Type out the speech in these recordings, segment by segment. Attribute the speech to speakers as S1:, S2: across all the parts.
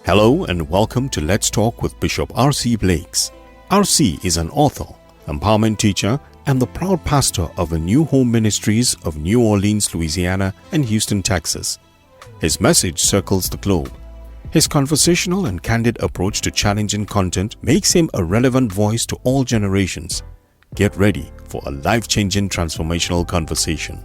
S1: Hello and welcome to Let's Talk with Bishop R.C. Blakes. R.C. is an author, empowerment teacher, and the proud pastor of the New Home Ministries of New Orleans, Louisiana and Houston, Texas. His message circles the globe. His conversational and candid approach to challenging content makes him a relevant voice to all generations. Get ready for a life-changing transformational conversation.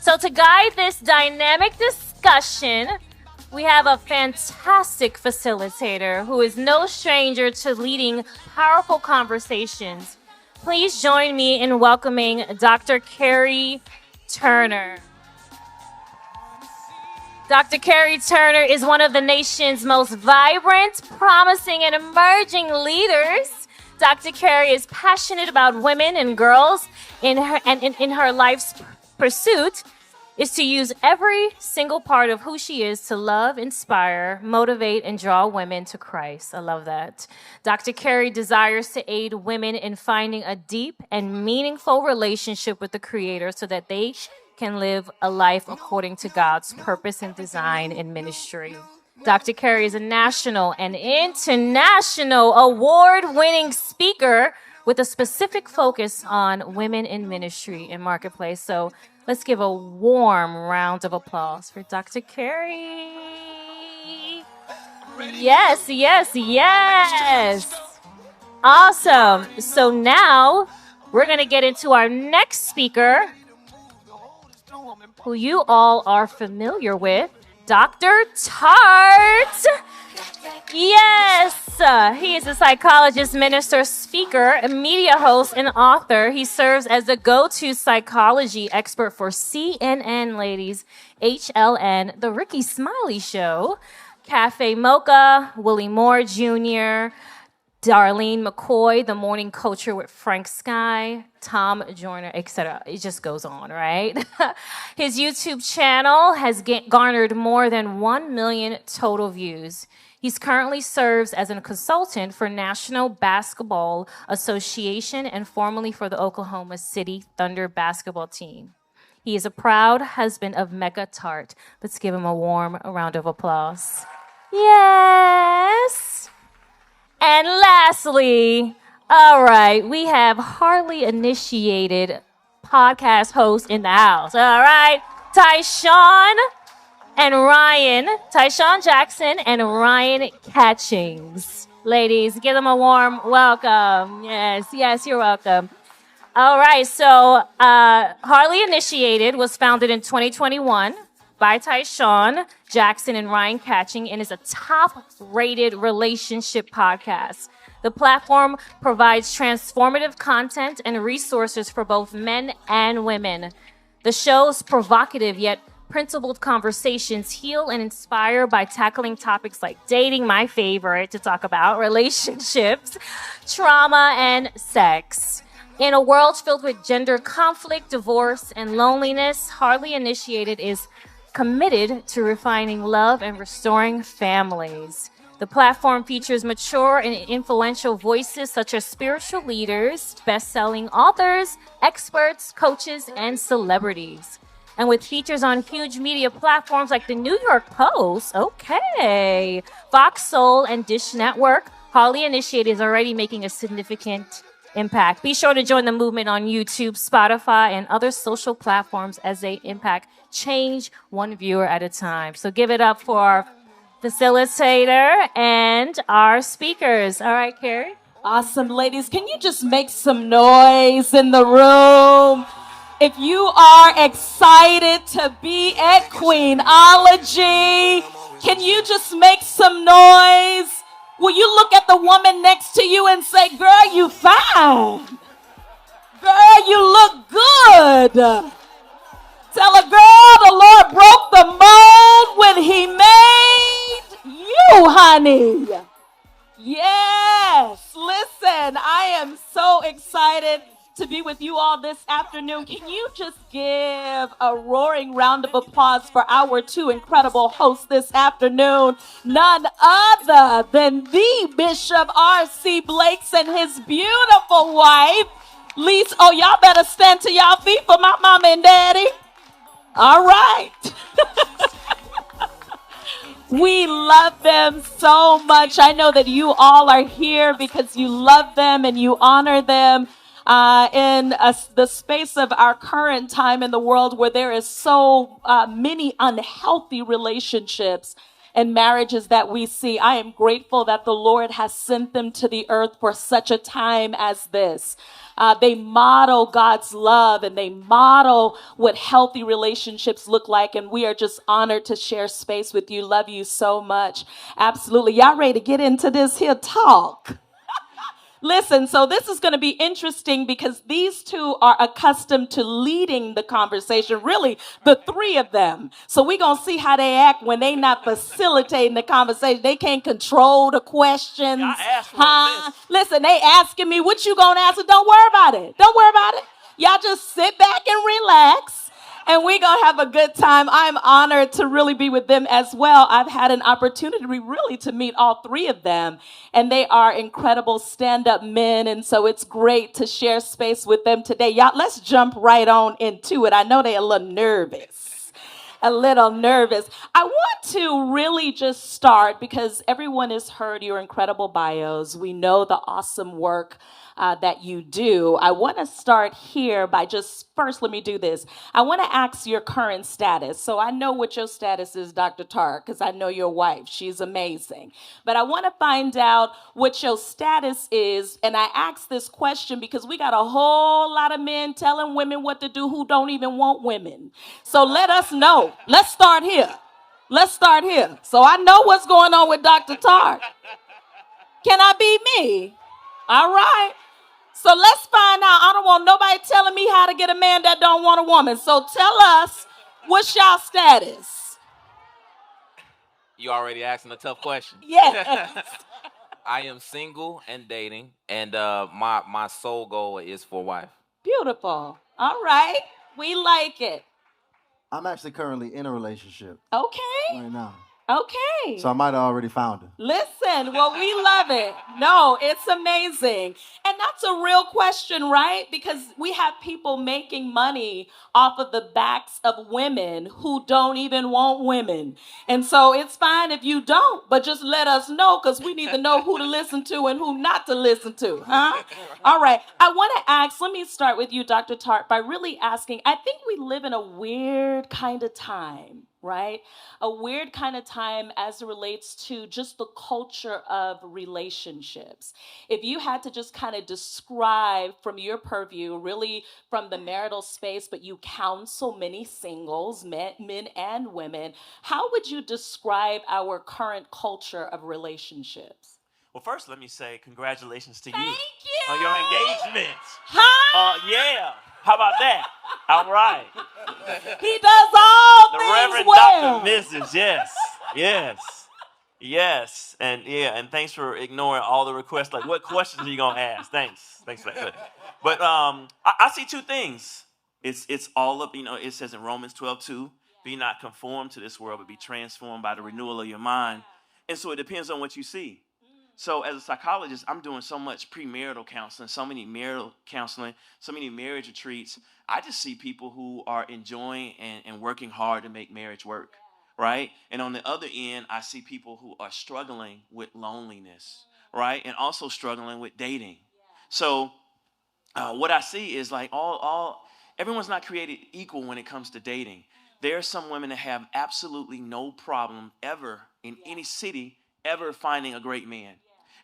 S2: So to guide this dynamic discussion, we have a fantastic facilitator who is no stranger to leading powerful conversations. Please join me in welcoming Dr. Carrie Turner. Dr. Carrie Turner is one of the nation's most vibrant, promising, and emerging leaders. Dr. Carrie is passionate about women and girls in her life's pursuit is to use every single part of who she is to love, inspire, motivate, and draw women to Christ. I love that. Dr. Carrie desires to aid women in finding a deep and meaningful relationship with the Creator so that they can live a life according to God's purpose and design in ministry. Dr. Carrie is a national and international award-winning speaker with a specific focus on women in ministry and marketplace. So let's give a warm round of applause for Dr. Carrie. Yes. Awesome. So now we're going to get into our next speaker, who you all are familiar with, Dr. Tart. Yes, he is a psychologist, minister, speaker, media host, and author. He serves as the go-to psychology expert for CNN, ladies, HLN, The Ricky Smiley Show, Cafe Mocha, Willie Moore Jr., Darlene McCoy, The Morning Culture with Frank Sky, Tom Joyner, etc. It just goes on, right? His YouTube channel has garnered more than 1 million total views. He currently serves as a consultant for National Basketball Association and formerly for the Oklahoma City Thunder basketball team. He is a proud husband of Mega Tart. Let's give him a warm round of applause. Yes. And lastly, all right, we have hardly initiated podcast hosts in the house. All right, Tyshawn Jackson and Ryan Catchings. Ladies, give them a warm welcome. Yes, you're welcome. All right, so Hardly Initiated was founded in 2021 by Tyshawn Jackson and Ryan Catching and is a top-rated relationship podcast. The platform provides transformative content and resources for both men and women. The show's provocative yet principled conversations heal and inspire by tackling topics like dating, my favorite to talk about, relationships, trauma, and sex. In a world filled with gender conflict, divorce, and loneliness, Hardly Initiated is committed to refining love and restoring families. The platform features mature and influential voices such as spiritual leaders, best-selling authors, experts, coaches, and celebrities. And with features on huge media platforms like the New York Post, Fox Soul, and Dish Network, Hardly Initiated is already making a significant impact. Be sure to join the movement on YouTube, Spotify, and other social platforms as they impact change one viewer at a time. So give it up for our facilitator and our speakers. All right, Carrie?
S3: Awesome, ladies. Can you just make some noise in the room? If you are excited to be at Queenology, can you just make some noise? Will you look at the woman next to you and say, girl, you fine. Girl, you look good. Tell a girl the Lord broke the mold when he made you, honey. Yes. Listen, I am so excited to be with you all this afternoon. Can you just give a roaring round of applause for our two incredible hosts this afternoon? None other than the Bishop R.C. Blakes and his beautiful wife, Lisa. Oh, y'all better stand to y'all feet for my mama and daddy. All right. We love them so much. I know that you all are here because you love them and you honor them in the space of our current time in the world where there is so many unhealthy relationships and marriages that we see. I am grateful that the Lord has sent them to the earth for such a time as this. They model God's love and they model what healthy relationships look like. And we are just honored to share space with you. Love you so much. Absolutely. Y'all ready to get into this here talk? Listen, so this is going to be interesting because these two are accustomed to leading the conversation, really the three of them. So we're going to see how they act when they not facilitating the conversation. They can't control the questions. Listen, they asking me, what you going to answer? Don't worry about it. Don't worry about it. Y'all just sit back and relax. And we're going to have a good time. I'm honored to really be with them as well. I've had an opportunity really to meet all three of them. And they are incredible stand-up men. And so it's great to share space with them today. Y'all, let's jump right on into it. I know they're a little nervous. I want to really just start because everyone has heard your incredible bios. We know the awesome work that you do. I want to start here by first, let me do this. I want to ask your current status. So I know what your status is, Dr. Tark, because I know your wife. She's amazing. But I want to find out what your status is. And I ask this question because we got a whole lot of men telling women what to do who don't even want women. So let us know. Let's start here. So I know what's going on with Dr. Tark. Can I be me? All right. So let's find out. I don't want nobody telling me how to get a man that don't want a woman. So tell us, what's y'all status?
S4: You already asking a tough question.
S3: Yes.
S4: I am single and dating, and my sole goal is for a wife.
S3: Beautiful. All right. We like it.
S5: I'm actually currently in a relationship
S3: Okay.
S5: right now.
S3: Okay.
S5: So I might have already found her.
S3: Listen, well, we love it. No, it's amazing. And that's a real question, right? Because we have people making money off of the backs of women who don't even want women. And so it's fine if you don't, but just let us know because we need to know who to listen to and who not to listen to, huh? All right. I want to ask, let me start with you, Dr. Tart, by really asking, I think we live in a weird kind of time. Right? A weird kind of time as it relates to just the culture of relationships. If you had to just kind of describe from your purview, really from the marital space, but you counsel many singles, men and women, how would you describe our current culture of relationships?
S6: Well, first, let me say congratulations to you.
S3: Thank you.
S6: On your engagement.
S3: Huh?
S6: Yeah. How about that? All right.
S3: He does all
S6: The
S3: things
S6: Reverend
S3: well.
S6: Dr. Mrs. Yes. And thanks for ignoring all the requests. Like, what questions are you going to ask? Thanks for that. But I see two things. It's all up, it says in Romans 12:2, be not conformed to this world, but be transformed by the renewal of your mind. And so it depends on what you see. So as a psychologist, I'm doing so much premarital counseling, so many marital counseling, so many marriage retreats. I just see people who are enjoying and working hard to make marriage work, right? And on the other end, I see people who are struggling with loneliness, right? And also struggling with dating. So what I see is like everyone's not created equal when it comes to dating. There are some women that have absolutely no problem ever in any city ever finding a great man.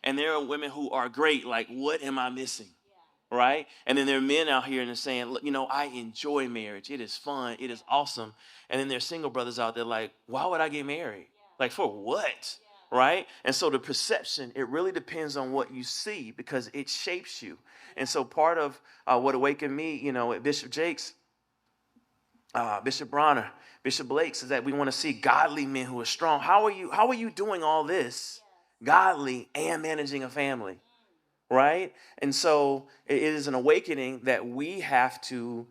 S6: And there are women who are great, like, what am I missing, right? And then there are men out here and they're saying, look, I enjoy marriage. It is fun. It is awesome. And then there are single brothers out there like, why would I get married? Like, for what, right? And so the perception, it really depends on what you see because it shapes you. And so part of what awakened me, at Bishop Jakes, Bishop Bronner, Bishop Blakes, is that we want to see godly men who are strong. How are you doing all this? Godly and managing a family, right? And so it is an awakening that we have to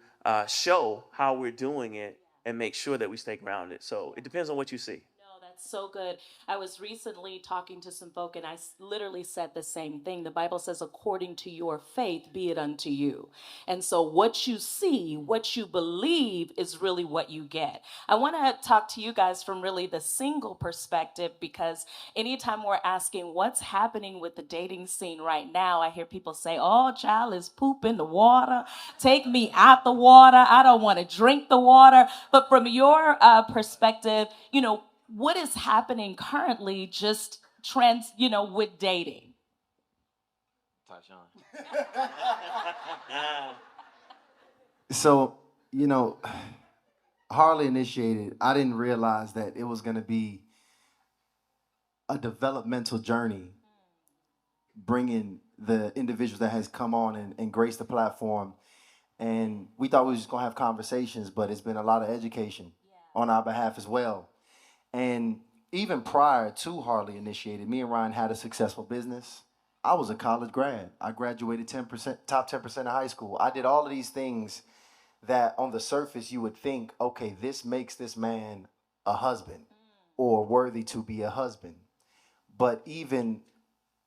S6: show how we're doing it and make sure that we stay grounded. So it depends on what you see.
S3: No, that's so good. I was recently talking to some folk and I literally said the same thing. The Bible says, according to your faith, be it unto you. And so what you see, what you believe is really what you get. I want to talk to you guys from really the single perspective, because anytime we're asking what's happening with the dating scene right now, I hear people say, oh, child is poop in the water. Take me out the water. I don't want to drink the water. But from your perspective, you know, what is happening currently just with dating?
S5: So, Harley initiated, I didn't realize that it was going to be a developmental journey, bringing the individuals that has come on and graced the platform. And we thought we were just going to have conversations, but it's been a lot of education on our behalf as well. And even prior to Harley initiated, me and Ryan had a successful business. I was a college grad. I graduated 10%, top 10% of high school. I did all of these things that on the surface you would think, okay, this makes this man a husband or worthy to be a husband. But even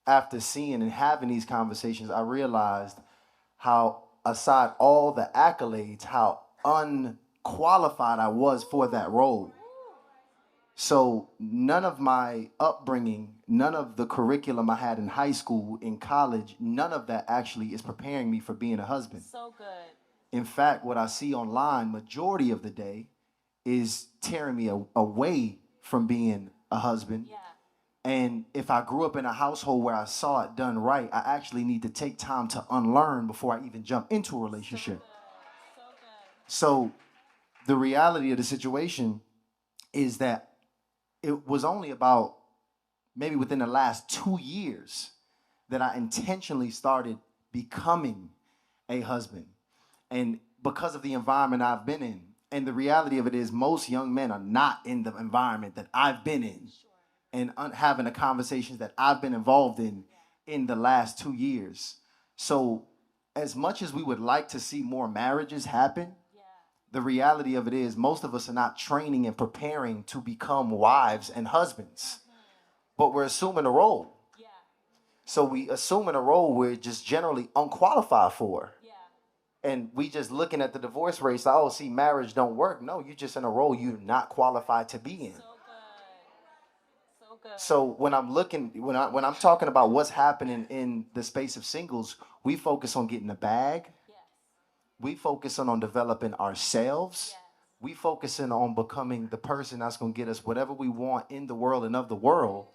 S5: after seeing and having these conversations, I realized how, aside all the accolades, how unqualified I was for that role. So none of my upbringing, none of the curriculum I had in high school, in college, none of that actually is preparing me for being a husband.
S3: So good.
S5: In fact, what I see online majority of the day is tearing me away from being a husband.
S3: Yeah.
S5: And if I grew up in a household where I saw it done right, I actually need to take time to unlearn before I even jump into a relationship.
S3: So good.
S5: So the reality of the situation is that it was only about maybe within the last 2 years that I intentionally started becoming a husband. And because of the environment I've been in. And the reality of it is most young men are not in the environment that I've been in. And having the conversations that I've been involved in the last 2 years. So as much as we would like to see more marriages happen, the reality of it is most of us are not training and preparing to become wives and husbands, but we're assuming a role. So we assuming a role we're just generally unqualified for. And we just looking at the divorce rates, like, oh, see, marriage don't work. No, you're just in a role you're not qualified to be in.
S3: So good.
S5: So when I'm talking about what's happening in the space of singles, we focus on getting a bag. We focusing on developing ourselves. We focusing on becoming the person that's going to get us whatever we want in the world and of the world.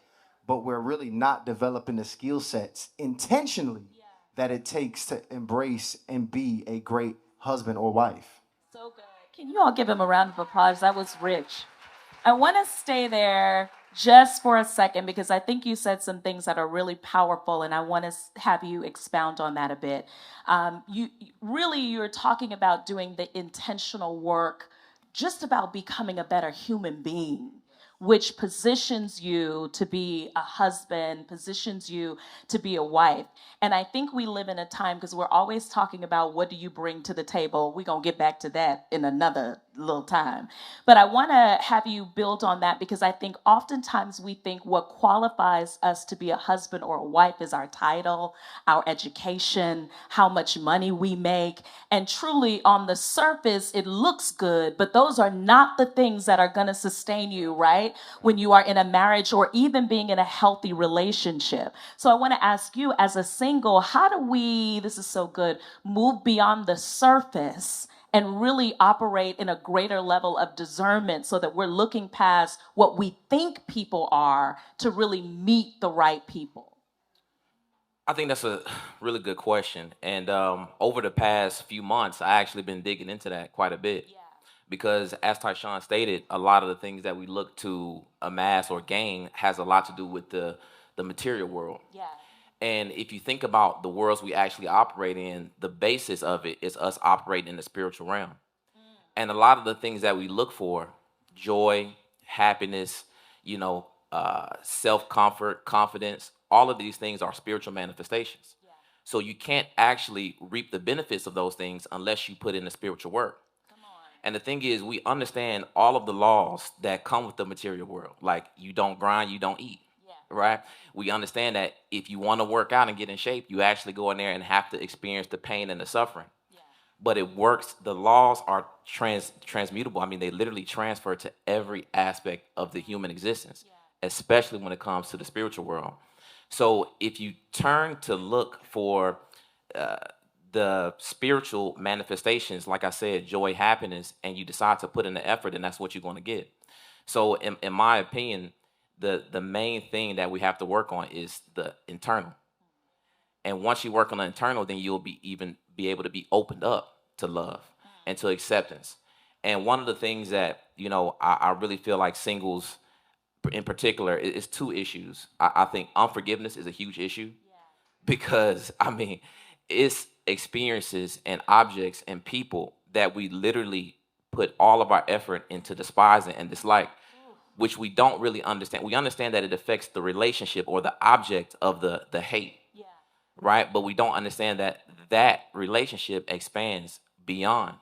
S5: But we're really not developing the skill sets intentionally that it takes to embrace and be a great husband or wife.
S3: So good. Can you all give him a round of applause? That was rich. I want to stay there just for a second because I think you said some things that are really powerful, and I want to have you expound on that a bit. You're talking about doing the intentional work, just about becoming a better human being, which positions you to be a husband, positions you to be a wife. And I think we live in a time, because we're always talking about what do you bring to the table. We're going to get back to that in another little time. But I want to have you build on that, because I think oftentimes we think what qualifies us to be a husband or a wife is our title, our education, how much money we make. And truly on the surface, it looks good, but those are not the things that are going to sustain you, right? When you are in a marriage or even being in a healthy relationship. So I want to ask you, as a single, how do we, this is so good, move beyond the surface and really operate in a greater level of discernment so that we're looking past what we think people are to really meet the right people?
S4: I think that's a really good question. And over the past few months, I actually been digging into that quite a bit.
S3: Yeah.
S4: Because as Tyshawn stated, a lot of the things that we look to amass or gain has a lot to do with the material world.
S3: Yeah.
S4: And if you think about the worlds we actually operate in, the basis of it is us operating in the spiritual realm. And a lot of the things that we look for, joy, happiness, self-comfort, confidence, all of these things are spiritual manifestations. So you can't actually reap the benefits of those things unless you put in the spiritual work. And the thing is, we understand all of the laws that come with the material world. Like, you don't grind, you don't eat, right? We understand that if you want to work out and get in shape, you actually go in there and have to experience the pain and the suffering. But it works. The laws are transmutable. I mean, they literally transfer to every aspect of the human existence, especially when it comes to the spiritual world. So if you turn to look for the spiritual manifestations, like I said, joy, happiness, and you decide to put in the effort, and that's what you're going to get. So in my opinion, the main thing that we have to work on is the internal. And once you work on the internal, then you'll be able to be opened up to love and to acceptance. And one of the things that, I really feel like singles in particular is two issues. I think unforgiveness is a huge issue because, I mean, it's experiences and objects and people that we literally put all of our effort into despising and dislike, which we don't really understand. We understand that it affects the relationship or the object of the hate, right? But we don't understand that relationship expands beyond.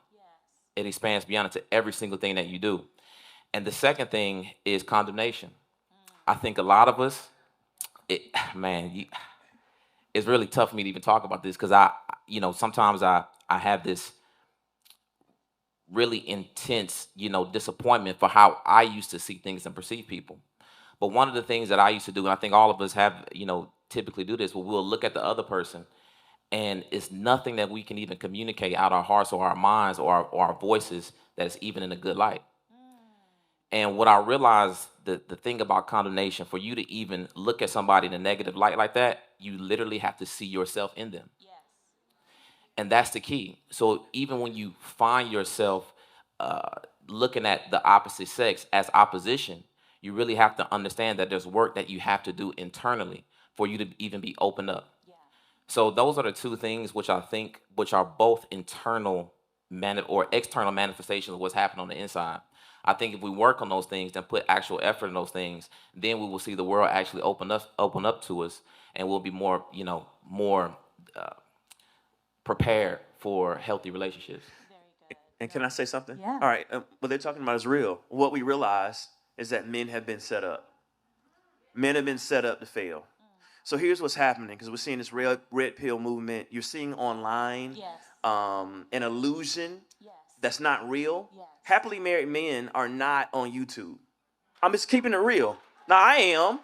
S4: It expands beyond into every single thing that you do. And the second thing is condemnation. I think a lot of us, it's really tough for me to even talk about this because sometimes I have this really intense, disappointment for how I used to see things and perceive people. But one of the things that I used to do, and I think all of us have, typically do this, where we'll look at the other person and it's nothing that we can even communicate out our hearts or our minds or our voices that is even in a good light. And what I realized, the thing about condemnation, for you to even look at somebody in a negative light like that, you literally have to see yourself in them. And that's the key. So even when you find yourself looking at the opposite sex as opposition, you really have to understand that there's work that you have to do internally for you to even be opened up. So those are the two things which I think, which are both internal or external manifestations of what's happening on the inside. I think if we work on those things and put actual effort in those things, then we will see the world actually open up to us, and we'll be more, more prepared for healthy relationships.
S6: And can I say something?
S3: Yeah.
S6: All right. What they're talking about is real. What we realize is that men have been set up. Men have been set up to fail. So here's what's happening, because we're seeing this red pill movement. You're seeing online an illusion that's not real. Happily married men are not on YouTube. I'm just keeping it real. Now, I am.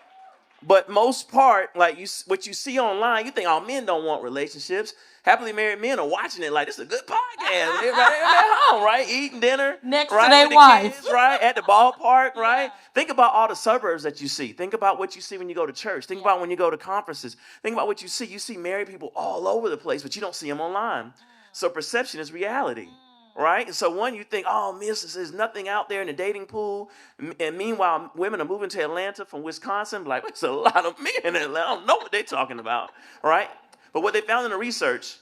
S6: But most part, like what you see online, you think, oh, men don't want relationships. Happily married men are watching it like, this is a good podcast. Everybody at home, right? Eating dinner.
S3: Next
S6: right?
S3: to their
S6: With the
S3: wife.
S6: kids, right? At the ballpark, right? Think about all the suburbs that you see. Think about what you see when you go to church. Think about when you go to conferences. Think about what you see. You see married people all over the place, but you don't see them online. So perception is reality. Right? And so you think, oh, there's nothing out there in the dating pool. And meanwhile, women are moving to Atlanta from Wisconsin. Like, there's a lot of men in Atlanta. I don't know what they're talking about. Right? But what they found in the research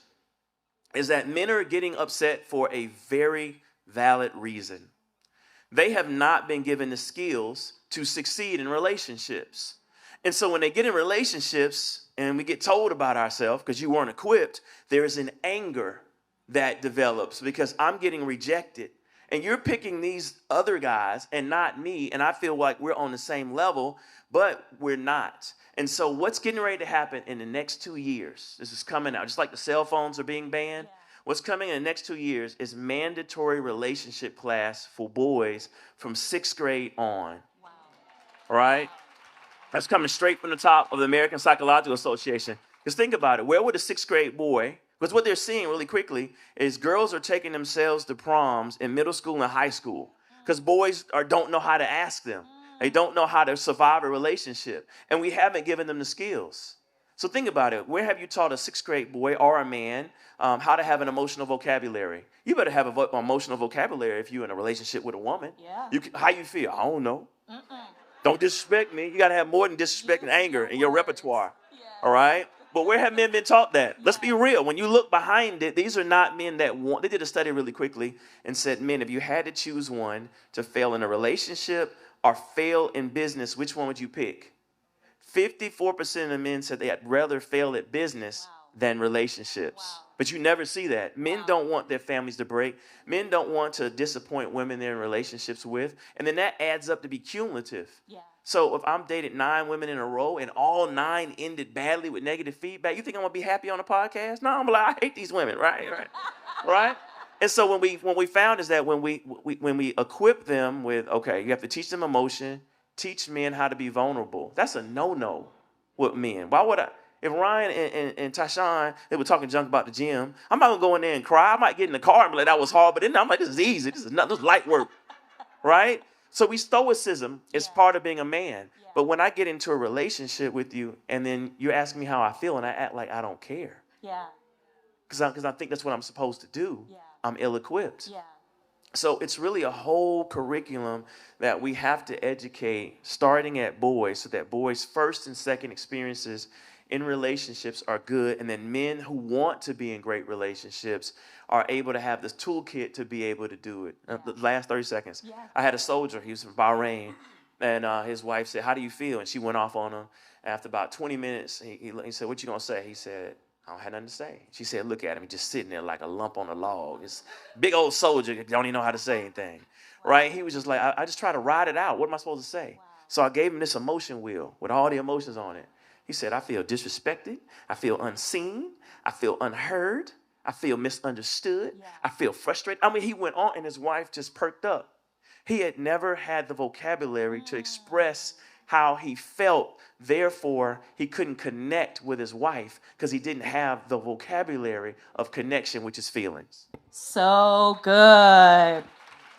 S6: is that men are getting upset for a very valid reason. They have not been given the skills to succeed in relationships. And so when they get in relationships and we get told about ourselves because you weren't equipped, there is an anger that develops because I'm getting rejected and you're picking these other guys and not me. And I feel like we're on the same level, but we're not. And so what's getting ready to happen in the next 2 years, this is coming out, just like the cell phones are being banned. What's coming in the next 2 years is mandatory relationship class for boys from 6th grade on. Wow. All right. That's coming straight from the top of the American Psychological Association. Because think about it. Where would a 6th grade boy, because what they're seeing really quickly is girls are taking themselves to proms in middle school and high school because boys don't know how to ask them. They don't know how to survive a relationship. And we haven't given them the skills. So think about it. Where have you taught a 6th grade boy or a man how to have an emotional vocabulary? You better have an emotional vocabulary if you're in a relationship with a woman. Yeah. How you feel? I don't know. Don't disrespect me. You got to have more than disrespect and anger in your repertoire. All right? But where have men been taught that? Let's be real. When you look behind it, these are not men that want. They did a study really quickly and said, men, if you had to choose one to fail in a relationship or fail in business, which one would you pick? 54% of men said they'd rather fail at business than relationships. But you never see that. Men don't want their families to break. Men don't want to disappoint women they're in relationships with. And then that adds up to be cumulative. So if I'm dated 9 women in a row and all 9 ended badly with negative feedback, you think I'm gonna be happy on a podcast? No, I'm like, I hate these women, right? Right? And so when we found is that when we equip them with, okay, you have to teach them emotion, teach men how to be vulnerable. That's a no-no with men. Why would I? If Ryan and Tashawn, they were talking junk about the gym, I'm not gonna go in there and cry. I might get in the car and be like, that was hard, but then I'm like, this is easy. This is light work, right? So stoicism is part of being a man. But when I get into a relationship with you and then you're asking me how I feel and I act like I don't care. Because I think that's what I'm supposed to do. I'm ill-equipped. So it's really a whole curriculum that we have to educate, starting at boys, so that boys' first and second experiences in relationships are good, and then men who want to be in great relationships are able to have this toolkit to be able to do it. The last 30 seconds. I had a soldier, he was from Bahrain, and his wife said, how do you feel? And she went off on him. After about 20 minutes, he said, what you gonna say? He said, I don't have nothing to say. She said, look at him. He's just sitting there like a lump on a log. It's big old soldier, don't even know how to say anything, right? He was just like, I just try to ride it out. What am I supposed to say? So I gave him this emotion wheel with all the emotions on it. He said, I feel disrespected. I feel unseen. I feel unheard. I feel misunderstood. I feel frustrated. I mean, he went on and his wife just perked up. He had never had the vocabulary to express how he felt. Therefore, he couldn't connect with his wife because he didn't have the vocabulary of connection, which is feelings.
S3: So good.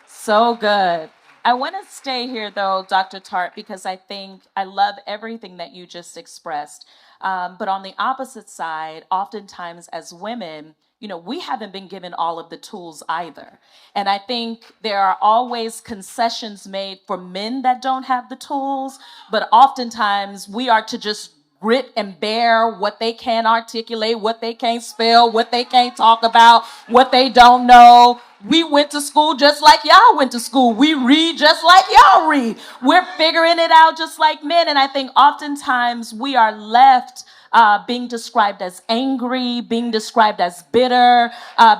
S3: So good. I want to stay here, though, Dr. Tart, because I think I love everything that you just expressed. But on the opposite side, oftentimes as women, we haven't been given all of the tools either. And I think there are always concessions made for men that don't have the tools, but oftentimes we are to just grit and bear what they can't articulate, what they can't spell, what they can't talk about, what they don't know. We went to school just like y'all went to school. We read just like y'all read. We're figuring it out just like men. And I think oftentimes we are left being described as angry, being described as bitter,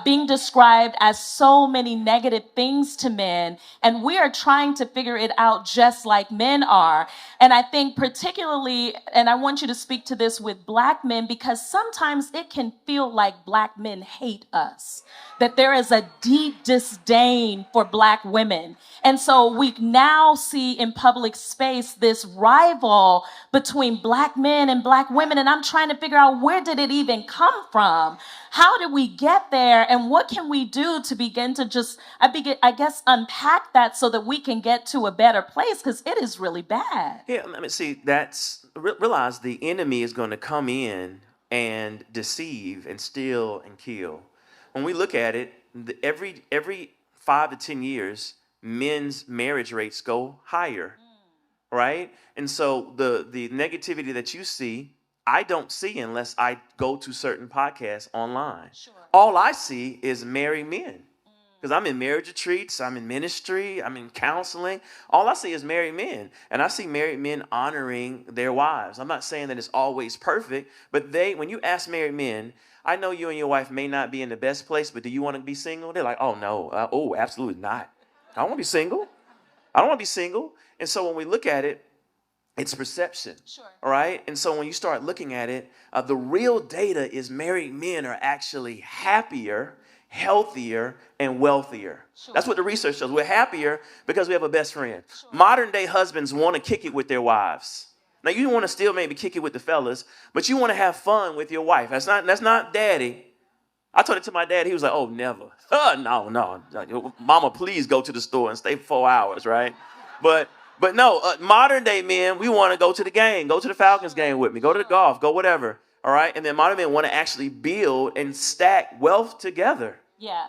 S3: being described as so many negative things to men. And we are trying to figure it out just like men are. And I think particularly, and I want you to speak to this with Black men, because sometimes it can feel like Black men hate us, that there is a deep disdain for Black women. And so we now see in public space this rival between Black men and Black women. And I'm trying to figure out, where did it even come from? How did we get there? And what can we do to begin to just, I guess, unpack that so that we can get to a better place? Because it is really bad.
S6: Yeah, I mean, see, realize the enemy is going to come in and deceive and steal and kill. When we look at it, every 5 to 10 years, men's marriage rates go higher, right? And so the negativity that you see, I don't see unless I go to certain podcasts online. Sure. All I see is married men. Because I'm in marriage retreats, I'm in ministry, I'm in counseling. All I see is married men. And I see married men honoring their wives. I'm not saying that it's always perfect, but when you ask married men, I know you and your wife may not be in the best place, but do you want to be single? They're like, oh, no. Absolutely not. I don't want to be single. I don't want to be single. And so when we look at it, it's perception. Sure. All right? And so when you start looking at it, the real data is married men are actually happier, healthier, and wealthier. Sure. That's what the research shows. We're happier because we have a best friend. Sure. Modern day husbands want to kick it with their wives. Now, you want to still maybe kick it with the fellas, but you want to have fun with your wife. That's not daddy. I told it to my dad. He was like, oh, never. No. Mama, please go to the store and stay for 4 hours, right? But no, modern day men, we want to go to the game, go to the Falcons game with me, go to the golf, go whatever, all right? And then modern men want to actually build and stack wealth together.
S3: Yeah.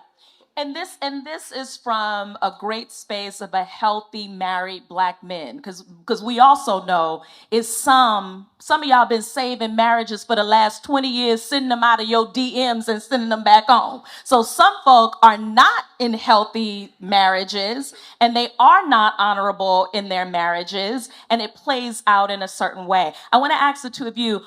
S3: And this is from a great space of a healthy married Black men, because we also know is some of y'all been saving marriages for the last 20 years, sending them out of your DMs and sending them back home. So some folk are not in healthy marriages, and they are not honorable in their marriages, and it plays out in a certain way. I want to ask the two of you,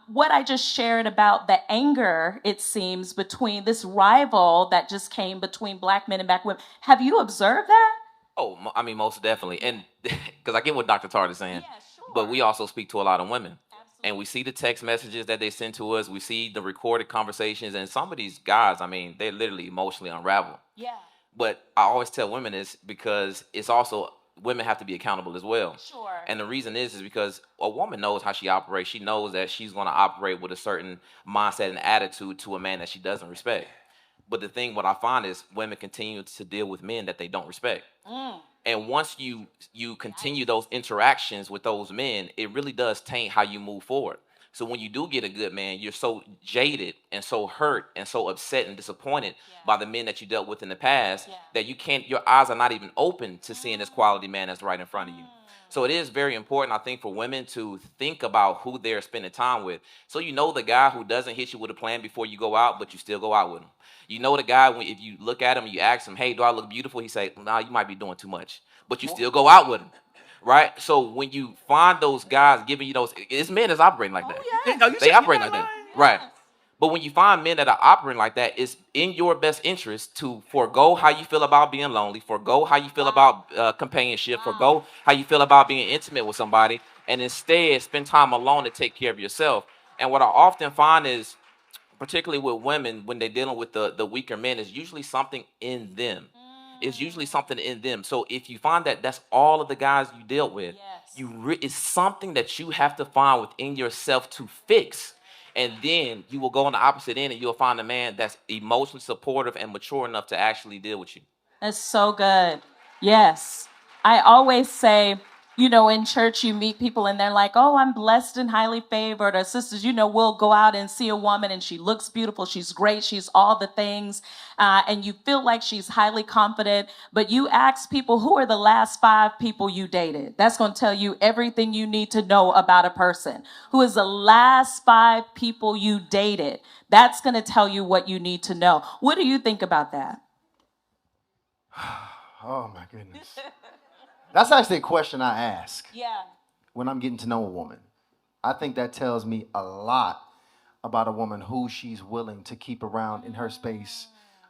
S3: what I just shared about the anger, it seems, between this rival that just came between black men and black women. Have you observed that?
S4: Oh, I mean, most definitely. And because I get what Dr. Tart is saying,
S3: Yeah, sure.
S4: but we also speak to a lot of women.
S3: Absolutely.
S4: And we see the text messages that they send to us. We see the recorded conversations. And some of these guys, I mean, they're literally emotionally unraveled.
S3: Yeah.
S4: But I always tell women this because it's also, women have to be accountable as well.
S3: Sure.
S4: And the reason is because a woman knows how she operates. She knows that she's going to operate with a certain mindset and attitude to a man that she doesn't respect. But the thing, what I find is women continue to deal with men that they don't respect. And once you continue those interactions with those men, it really does taint how you move forward. So when you do get a good man, you're so jaded and so hurt and so upset and disappointed by the men that you dealt with in the past that you can't, your eyes are not even open to seeing this quality man that's right in front of you. So it is very important, I think, for women to think about who they're spending time with. So you know the guy who doesn't hit you with a plan before you go out, but you still go out with him. You know the guy, if you look at him and you ask him, hey, do I look beautiful? He say, nah, you might be doing too much. But you still go out with him. Right? So when you find those guys giving you those, it's men that's operating like that.
S3: Yes.
S4: They operate like that. Right. But when you find men that are operating like that, it's in your best interest to forego how you feel about being lonely, forego how you feel about companionship, forego how you feel about being intimate with somebody, and instead spend time alone to take care of yourself. And what I often find is, particularly with women, when they're dealing with the weaker men, is usually something in them. It's usually something in them. So if you find that that's all of the guys you dealt with, it's something that you have to find within yourself to fix. And then you will go on the opposite end and you'll find a man that's emotionally supportive and mature enough to actually deal with you.
S3: That's so good. Yes. I always say, you know, in church you meet people and they're like, oh, I'm blessed and highly favored. Or sisters, you know, we'll go out and see a woman and she looks beautiful. She's great. She's all the things. And you feel like she's highly confident. But you ask people, who are the last 5 people you dated? That's going to tell you everything you need to know about a person. Who is the last 5 people you dated? That's going to tell you what you need to know. What do you think about that?
S5: Oh, my goodness. That's actually a question I ask when I'm getting to know a woman. I think that tells me a lot about a woman, who she's willing to keep around in her space,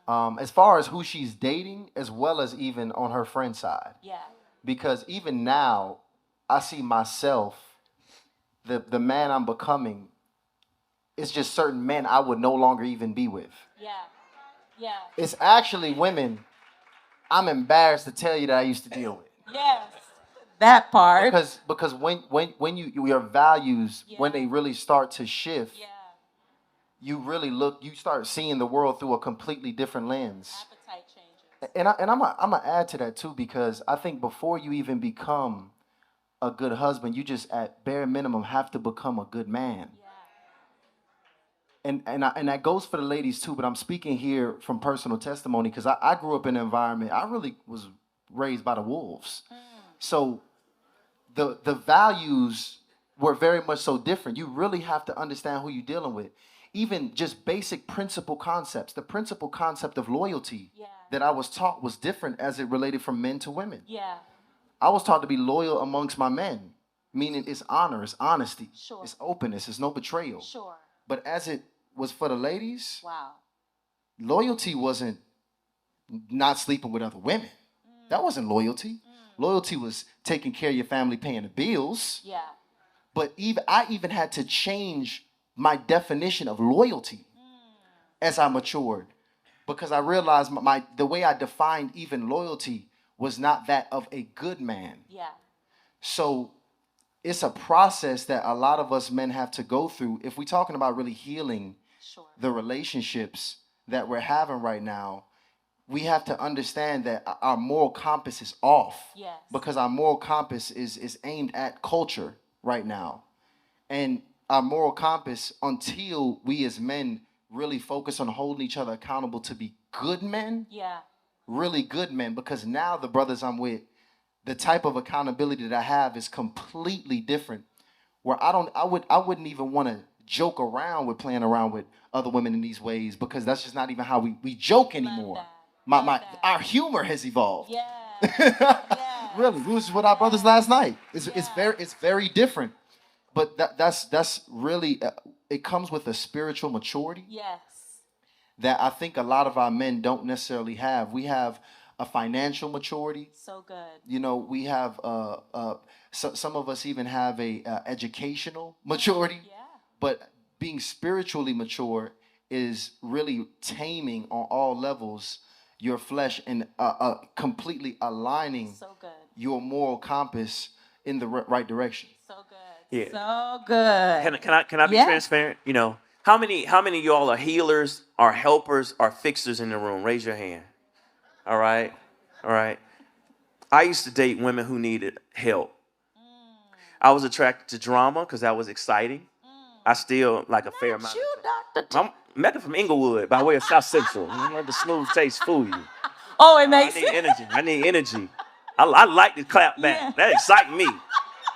S5: as far as who she's dating, as well as even on her friend side. Because even now, I see myself, the man I'm becoming, it's just certain men I would no longer even be with. It's actually women I'm embarrassed to tell you that I used to deal with.
S3: Yes, that part.
S5: Because when your values, when they really start to shift, you really you start seeing the world through a completely different lens.
S3: Appetite changes.
S5: And I'm gonna add to that too, because I think before you even become a good husband, you just at bare minimum have to become a good man. And that goes for the ladies too, but I'm speaking here from personal testimony because I grew up in an environment, I really was raised by the wolves. So the values were very much so different. You really have to understand who you're dealing with. Even just basic principle concepts. The principal concept of loyalty that I was taught was different as it related from men to women. I was taught to be loyal amongst my men, meaning it's honor, it's honesty, it's openness, it's no betrayal. But as it was for the ladies, loyalty wasn't not sleeping with other women. That wasn't loyalty. Loyalty was taking care of your family, paying the bills. But I even had to change my definition of loyalty as I matured, because I realized the way I defined even loyalty was not that of a good man. So it's a process that a lot of us men have to go through if we're talking about really healing the relationships that we're having right now. We have to understand that our moral compass is off, because our moral compass is aimed at culture right now. And our moral compass, until we as men really focus on holding each other accountable to be good men, really good men, because now the brothers I'm with, the type of accountability that I have is completely different, where I wouldn't even want to joke around with playing around with other women in these ways, because that's just not even how we joke anymore. Our humor has evolved. Really, we was with our brothers last night. It's very different. But that's really it comes with a spiritual maturity
S3: Yes.
S5: that I think a lot of our men don't necessarily have. We have a financial maturity.
S3: So good.
S5: You know, we have some of us even have a educational maturity.
S3: Yeah.
S5: But being spiritually mature is really taming on all levels your flesh and completely aligning
S3: So good.
S5: your moral compass in the right direction.
S3: So good.
S6: Yeah.
S3: So good.
S6: Can I be
S3: Yes.
S6: transparent? You know, how many of y'all are healers, are helpers, are fixers in the room? Raise your hand. All right. All right. I used to date women who needed help. I was attracted to drama because that was exciting. I still like a fair amount.
S3: You, Dr. T.
S6: I'm Mecca from Inglewood by way of South Central. Don't let the smooth taste fool you.
S3: Oh, it
S6: I
S3: makes
S6: need
S3: sense.
S6: energy. I need energy. I like to clap back.
S3: Yeah.
S6: That excites me.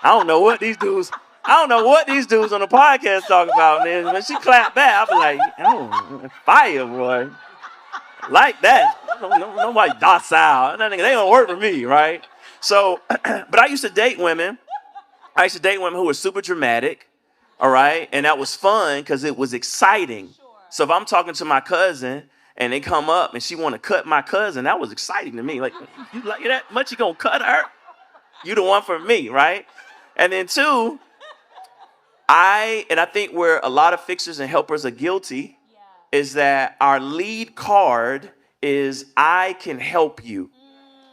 S6: I don't know what these dudes on the podcast talk about. Man. When she clap back, I be like, oh, fire, boy. Like that. Nobody docile. They don't work for me, right? So, but I used to date women. Who were super dramatic, all right? And that was fun because it was exciting. So if I'm talking to my cousin and they come up and she want to cut my cousin, that was exciting to me. Like, you like that much you gonna cut her? You the one for me, right? And then two, I think where a lot of fixers and helpers are guilty is that our lead card is I can help you.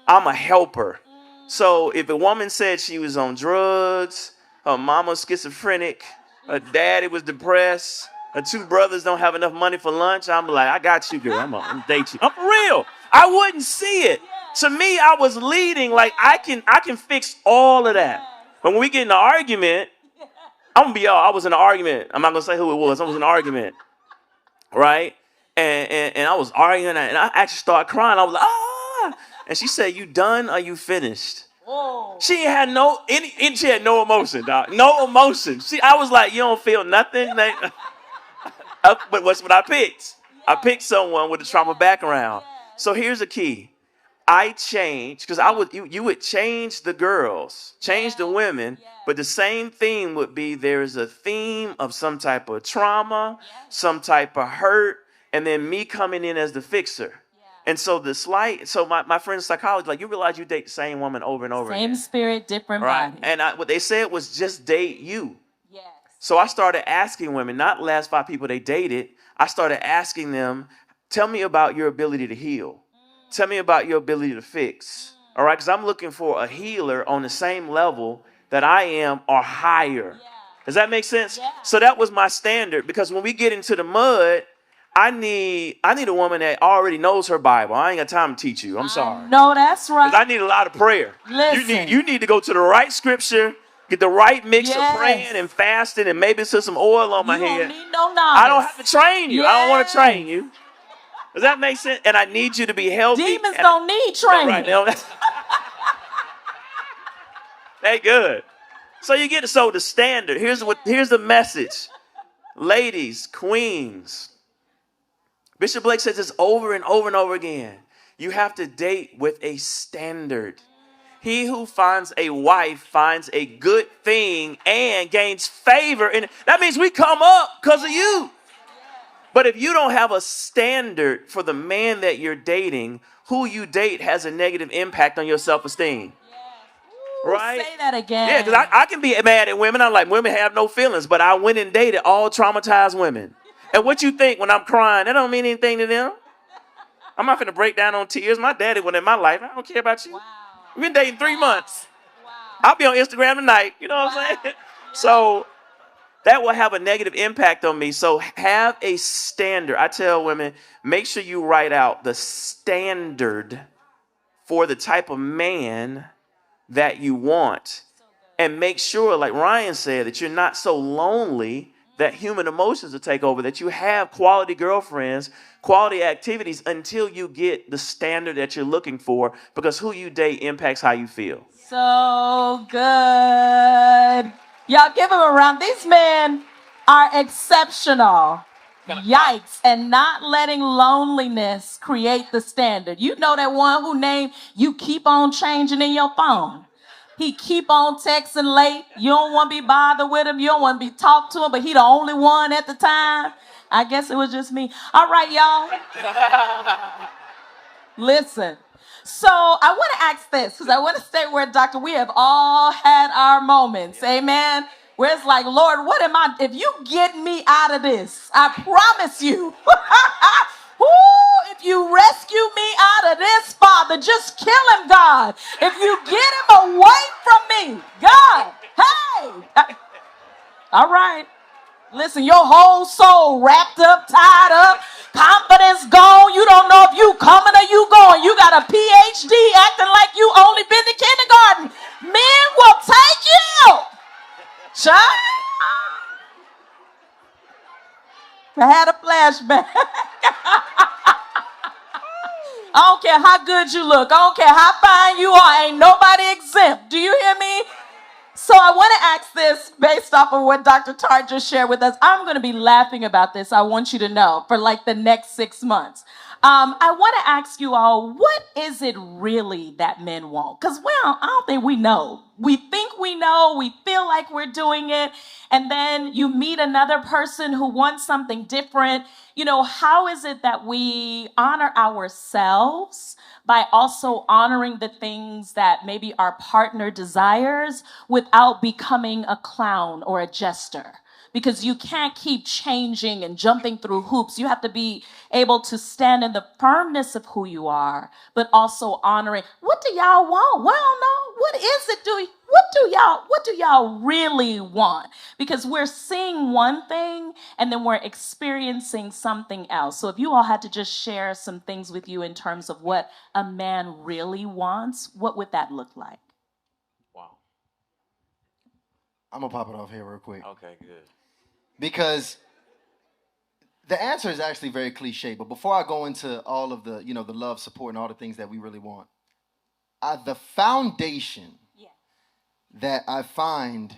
S6: I'm a helper. So if a woman said she was on drugs, her mama schizophrenic, her daddy was depressed, her two brothers don't have enough money for lunch, I'm like, I got you, girl. I'm gonna date you. I'm for real. I wouldn't see it. To me, I was leading like I can fix all of that. But when we get in an argument, I'm gonna be I was in an argument. I'm not gonna say who it was. I was in an argument, right? And I was arguing and I actually started crying. I was like, ah. And she said, "You done? Or you finished?"
S3: Whoa.
S6: She had she had no emotion, dog. No emotion. I was like, "You don't feel nothing." But what's what I picked? I picked someone with a trauma background. So here's the key. I changed because you would change the girls, change the women, but the same theme would be there's a theme of some type of trauma, some type of hurt, and then me coming in as the fixer. And so my friend's psychology, like, you realize you date the same woman over and over
S3: Same
S6: again.
S3: spirit, different
S6: Right.
S3: body.
S6: And what they said was just date you.
S3: Yes.
S6: So I started asking women, not the last 5 people they dated, I started asking them, tell me about your ability to heal. Tell me about your ability to fix. All right, because I'm looking for a healer on the same level that I am or higher. Does that make sense? So that was my standard, because when we get into the mud, I need a woman that already knows her Bible. I ain't got time to teach you. I'm sorry.
S3: No, that's right.
S6: 'Cause I need a lot of prayer.
S3: Listen.
S6: You need to go to the right scripture, get the right mix of praying and fasting, and maybe put some oil on my
S3: You
S6: head.
S3: don't need no novice.
S6: I don't have to train you. I don't want to
S3: Yeah.
S6: train you. Does that make sense? And I need you to be healthy.
S3: Demons
S6: and
S3: don't need training.
S6: Right now. They good. So you get the standard. Here's the message. Ladies, queens. Bishop Blake says this over and over and over again. You have to date with a standard. He who finds a wife finds a good thing and gains favor. And that means we come up because of you. But if you don't have a standard for the man that you're dating, who you date has a negative impact on your self-esteem. Right?
S3: Say that again.
S6: Yeah, because I can be mad at women. I'm like, women have no feelings, but I went and dated all traumatized women. And what you think when I'm crying, that don't mean anything to them. I'm not going to break down on tears. My daddy went in my life. I don't care about you.
S3: Wow.
S6: We've been dating 3 months.
S3: Wow.
S6: I'll be on Instagram tonight. You know what I'm saying? So that will have a negative impact on me. So have a standard. I tell women, make sure you write out the standard for the type of man that you want. And make sure, like Ryan said, that you're not so lonely that human emotions will take over, that you have quality girlfriends, quality activities until you get the standard that you're looking for, because who you date impacts how you feel.
S3: So good. Y'all give them a round. These men are exceptional. Yikes. And not letting loneliness create the standard. You know that one who name you keep on changing in your phone. He keep on texting late. You don't want to be bothered with him. You don't want to be talked to him, but he the only one at the time. I guess it was just me. All right, y'all. Listen. So I want to ask this because I want to stay where Dr. We have all had our moments. Amen. Where it's like, Lord, what am I? If you get me out of this, I promise you. If you rescue me out of this, Father, just kill him, God. If you get him away from me, God, hey. All right. Listen, your whole soul wrapped up, tied up, confidence gone. You don't know if you coming or you going. You got a PhD acting like you only been to kindergarten. Men will take you. Child. I had a flashback. I don't care how good you look. I don't care how fine you are. Ain't nobody exempt. Do you hear me? So I want to ask this based off of what Dr. Tart just shared with us. I'm going to be laughing about this. I want you to know for like the next 6 months. I want to ask you all, what is it really that men want? Because, well, I don't think we know. We think we know. We feel like we're doing it. And then you meet another person who wants something different. You know, how is it that we honor ourselves by also honoring the things that maybe our partner desires without becoming a clown or a jester? Because you can't keep changing and jumping through hoops. You have to be able to stand in the firmness of who you are, but also honoring, what do y'all want? Well, no, what is it? What do y'all really want? Because we're seeing one thing and then we're experiencing something else. So if you all had to just share some things with you in terms of what a man really wants, what would that look like?
S4: Wow.
S5: I'm going to pop it off here real quick.
S4: Okay, good.
S5: Because the answer is actually very cliche, but before I go into all of the, the love, support, and all the things that we really want, the foundation that I find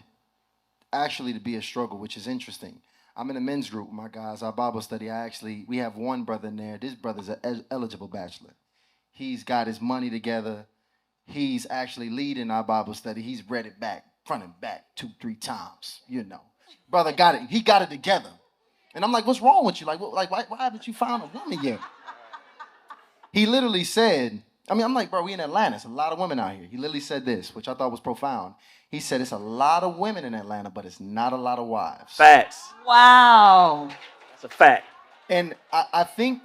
S5: actually to be a struggle, which is interesting. I'm in a men's group with my guys, our Bible study. We have one brother in there. This brother's an eligible bachelor. He's got his money together. He's actually leading our Bible study. He's read it back, front and back, 2-3 times, Brother got it. He got it together. And I'm like, what's wrong with you? Why haven't you found a woman yet? He literally said, I'm like, bro, we in Atlanta. There's a lot of women out here. He literally said this, which I thought was profound. He said, it's a lot of women in Atlanta, but it's not a lot of wives.
S6: Facts.
S3: Wow.
S6: That's a fact.
S5: And I think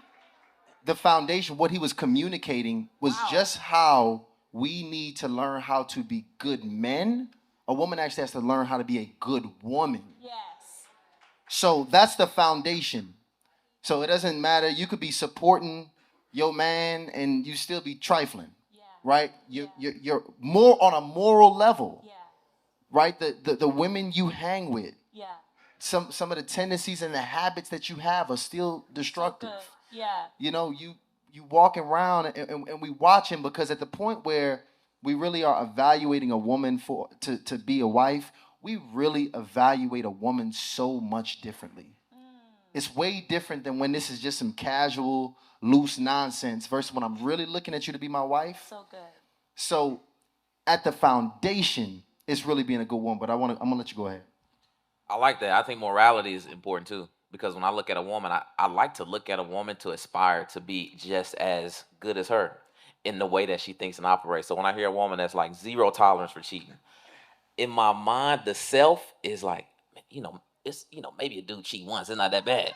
S5: the foundation, what he was communicating was just how we need to learn how to be good men. A woman actually has to learn how to be a good woman.
S3: Yes.
S5: So that's the foundation. So it doesn't matter. You could be supporting your man and you still be trifling, right? You're more on a moral level, right? The women you hang with, some of the tendencies and the habits that you have are still destructive. You walking around and we watching, because at the point where we really are evaluating a woman to be a wife, we really evaluate a woman so much differently. It's way different than when this is just some casual, loose nonsense versus when I'm really looking at you to be my wife.
S3: So good.
S5: So at the foundation, it's really being a good woman. But I'm gonna let you go ahead.
S4: I like that. I think morality is important too, because when I look at a woman, I like to look at a woman to aspire to be just as good as her in the way that she thinks and operates. So when I hear a woman that's like zero tolerance for cheating, in my mind, the self is like, it's, maybe a dude cheat once, it's not that bad.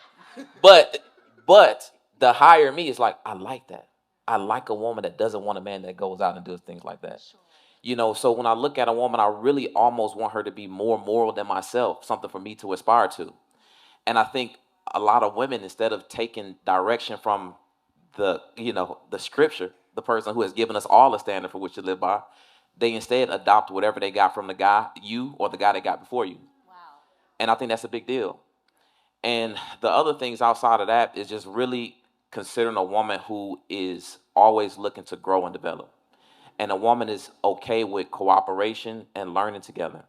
S4: But the higher me is like, I like that. I like a woman that doesn't want a man that goes out and does things like that. Sure. So when I look at a woman, I really almost want her to be more moral than myself, something for me to aspire to. And I think a lot of women, instead of taking direction from the scripture, the person who has given us all a standard for which to live by, they instead adopt whatever they got from the guy, you, or the guy they got before you. Wow. And I think that's a big deal. And the other things outside of that is just really considering a woman who is always looking to grow and develop. And a woman is okay with cooperation and learning together.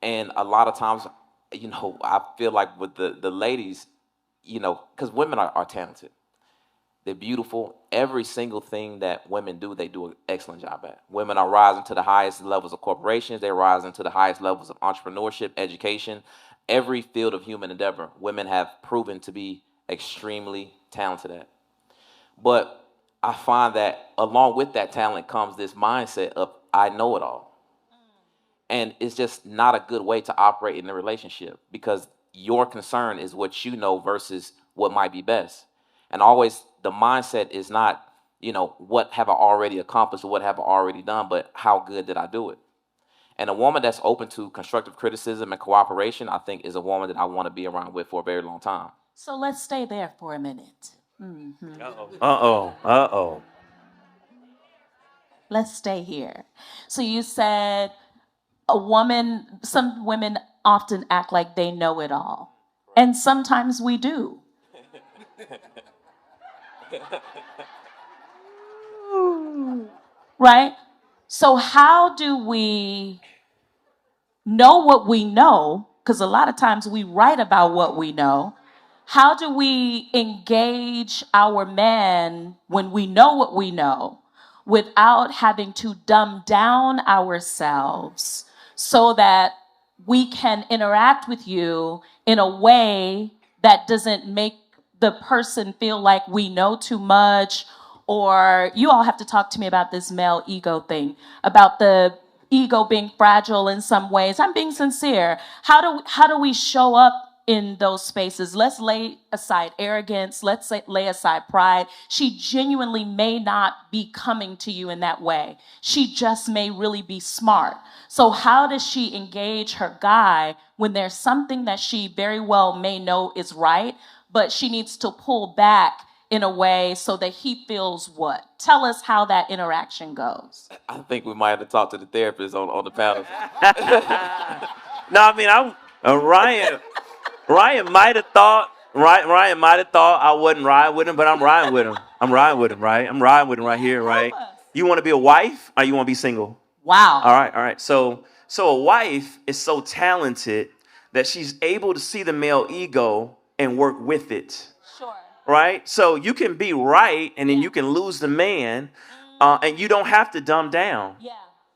S4: And a lot of times, I feel like with the ladies, because women are talented. They're beautiful. Every single thing that women do, they do an excellent job at. Women are rising to the highest levels of corporations. They're rising to the highest levels of entrepreneurship, education. Every field of human endeavor, women have proven to be extremely talented at. But I find that along with that talent comes this mindset of I know it all. And it's just not a good way to operate in a relationship because your concern is what you know versus what might be best. And always the mindset is not, what have I already accomplished or what have I already done, but how good did I do it? And a woman that's open to constructive criticism and cooperation, I think, is a woman that I want to be around with for a very long time.
S3: So let's stay there for a minute.
S6: Uh-oh.
S3: Let's stay here. So you said some women often act like they know it all. And sometimes we do. Right? So how do we know what we know? Because a lot of times we write about what we know. How do we engage our men when we know what we know without having to dumb down ourselves so that we can interact with you in a way that doesn't make the person feel like we know too much? Or you all have to talk to me about this male ego thing, about the ego being fragile in some ways. I'm being sincere. How do we show up in those spaces? Let's lay aside arrogance. Let's lay aside pride. She genuinely may not be coming to you in that way. She just may really be smart. So how does she engage her guy when there's something that she very well may know is right, but she needs to pull back in a way so that he feels what? Tell us how that interaction goes.
S4: I think we might have to talk to the therapist on the panel.
S6: No, I mean, Ryan might have thought I wasn't riding with him, but I'm riding with him. Right? I'm riding with him right here, right? You want to be a wife or you want to be single?
S3: Wow.
S6: All right. So a wife is so talented that she's able to see the male ego and work with it.
S3: Sure.
S6: Right? So you can be right and then you can lose the man and you don't have to dumb down.
S3: Yeah.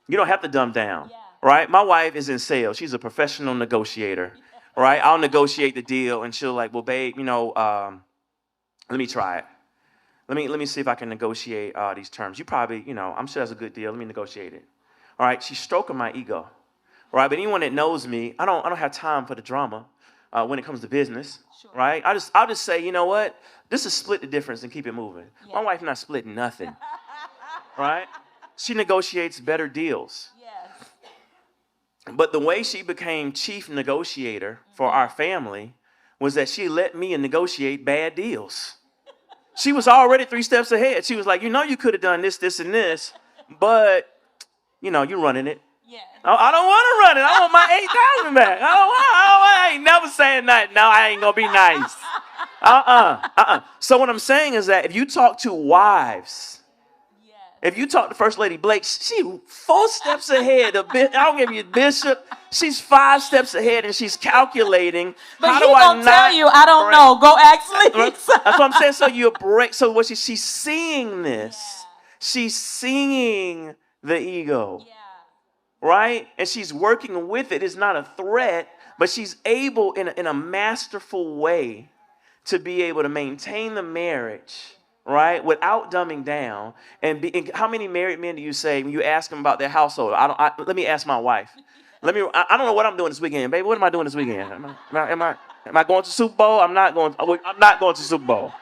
S6: You don't have to dumb down.
S3: Yeah.
S6: Right? My wife is in sales. She's a professional negotiator. Right? I'll negotiate the deal and she'll like, well, babe, let me try it. Let me see if I can negotiate these terms. You probably, I'm sure that's a good deal. Let me negotiate it. All right? She's stroking my ego. Right? But anyone that knows me, I don't have time for the drama when it comes to business.
S3: Sure.
S6: Right? I'll just say, you know what? This is split the difference and keep it moving.
S3: Yeah.
S6: My wife not splitting nothing. Right? She negotiates better deals.
S3: Yes.
S6: But the way she became chief negotiator for our family was that she let me negotiate bad deals. She was already 3 steps ahead. She was like, you could have done this, this, and this, but, you're running it.
S3: Yeah.
S6: I don't want to run it. I want my 8,000 back. I ain't never saying that. No, I ain't going to be nice. So what I'm saying is that if you talk to wives, if you talk to First Lady Blake, she's 4 steps ahead. I don't give you Bishop. She's 5 steps ahead, and she's calculating.
S3: But
S6: how
S3: he
S6: do I
S3: gonna
S6: not
S3: tell you, I don't know. Go ask Lisa.
S6: That's what I'm saying. So you break. So what she's seeing this. Yeah. She's seeing the ego. Yeah. Right? And she's working with it. It's not a threat, but she's able in a masterful way to be able to maintain the marriage, right, without dumbing down. And how many married men do you say when you ask them about their household? Let me ask my wife. I don't know what I'm doing this weekend, baby. What am I doing this weekend? Am I going to Super Bowl? I'm not going to Super Bowl,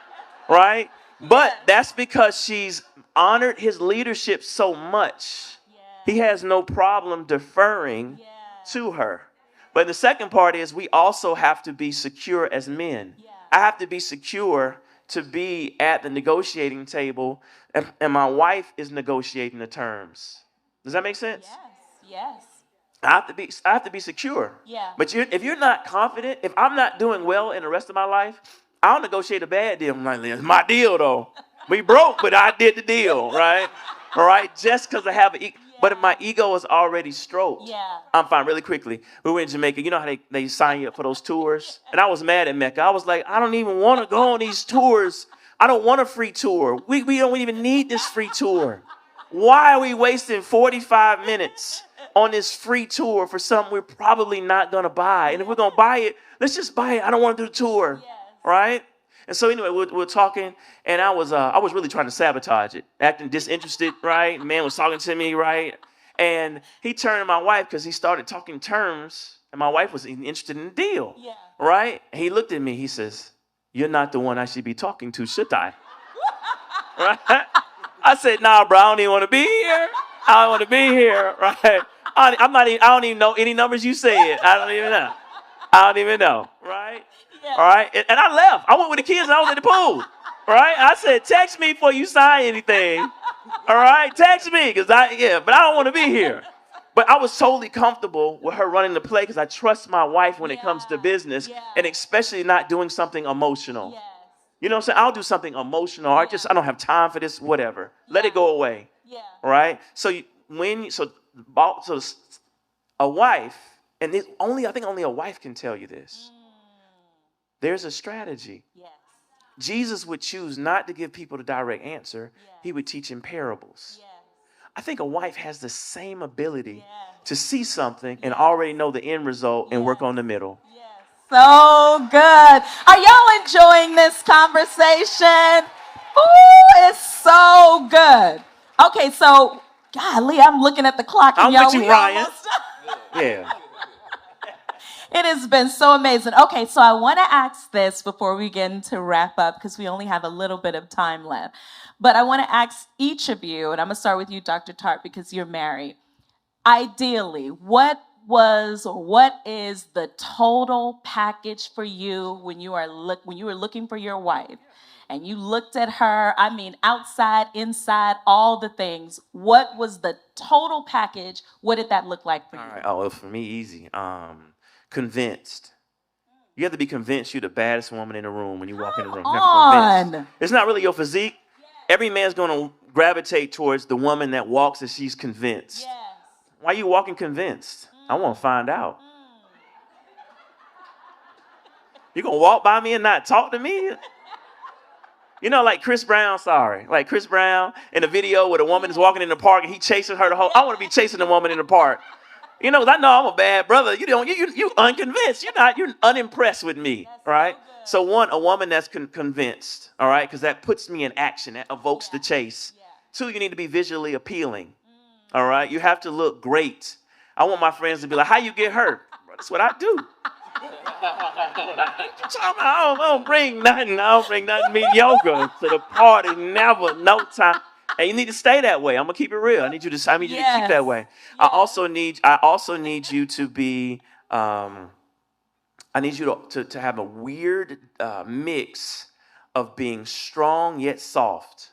S6: right? But that's because she's honored his leadership so much. He has no problem deferring to her. But the second part is we also have to be secure as men. I have to be secure to be at the negotiating table, and my wife is negotiating the terms. Does that make sense?
S3: Yes.
S6: I have to be secure. Yeah. But if you're not confident, if I'm not doing well in the rest of my life, I'll negotiate a bad deal. I'm like, it's my deal though. We broke, but I did the deal, right? All right, just because I have an ego. But if my ego is already stroked, I'm fine. Really quickly, we were in Jamaica. You know how they sign you up for those tours? And I was mad at Mecca. I was like, I don't even want to go on these tours. I don't want a free tour. We don't even need this free tour. Why are we wasting 45 minutes on this free tour for something we're probably not going to buy? And if we're going to buy it, let's just buy it. I don't want to do the tour, right? And so anyway, we're talking, and I was really trying to sabotage it, acting disinterested, right? The man was talking to me, right? And he turned to my wife because he started talking terms, and my wife was interested in the deal, right? And he looked at me. He says, "You're not the one I should be talking to, should I?" Right? I said, "Nah, bro, I don't even want to be here. I don't want to be here, right? I don't even know any numbers you said. I don't even know, right? All right, and I left. I went with the kids and I was at the pool, right? I said, text me before you sign anything, all right? Text me, but I don't want to be here. But I was totally comfortable with her running the play because I trust my wife when it comes to business, and especially not doing something emotional. You know what I'm saying? I'll do something emotional. I don't have time for this, whatever. Let it go away, right? So a wife, and I think only a wife can tell you this. There's a strategy. Jesus would choose not to give people the direct answer. He would teach in parables. I think a wife has the same ability to see something and already know the end result and work on the middle.
S3: So good. Are y'all enjoying this conversation? Ooh, it's so good. Okay, so, golly, I'm looking at the clock.
S6: I'm with you, Ryan. Yeah.
S3: It has been so amazing. Okay, so I want to ask this before we get into wrap up because we only have a little bit of time left. But I want to ask each of you, and I'm going to start with you, Dr. Tart, because you're married. Ideally, what is the total package for you when you were looking for your wife and you looked at her, I mean, outside, inside, all the things. What was the total package? What did that look like for you?
S6: All right. Oh, well, for me, easy. Convinced. You have to be convinced you're the baddest woman in the room when you walk in the room. You have to be convinced. It's not really your physique. Every man's going to gravitate towards the woman that walks as she's convinced. Why are you walking convinced? I want to find out. You going to walk by me and not talk to me? You know, like Chris Brown, Like Chris Brown in a video where the woman is walking in the park and he chases her the whole... I want to be chasing the woman in the park. You know, 'cause I know I'm a bad brother. You unconvinced. You're unimpressed with me, right? So a woman that's convinced, all right, because that puts me in action. That evokes the chase. 2, you need to be visually appealing, all right? You have to look great. I want my friends to be like, "How you get hurt?" That's what I do. I don't bring nothing mediocre to the party. Never, no time. And you need to stay that way. I'm gonna keep it real. I need you to keep that way. I also need you to be. I need you to have a weird mix of being strong yet soft.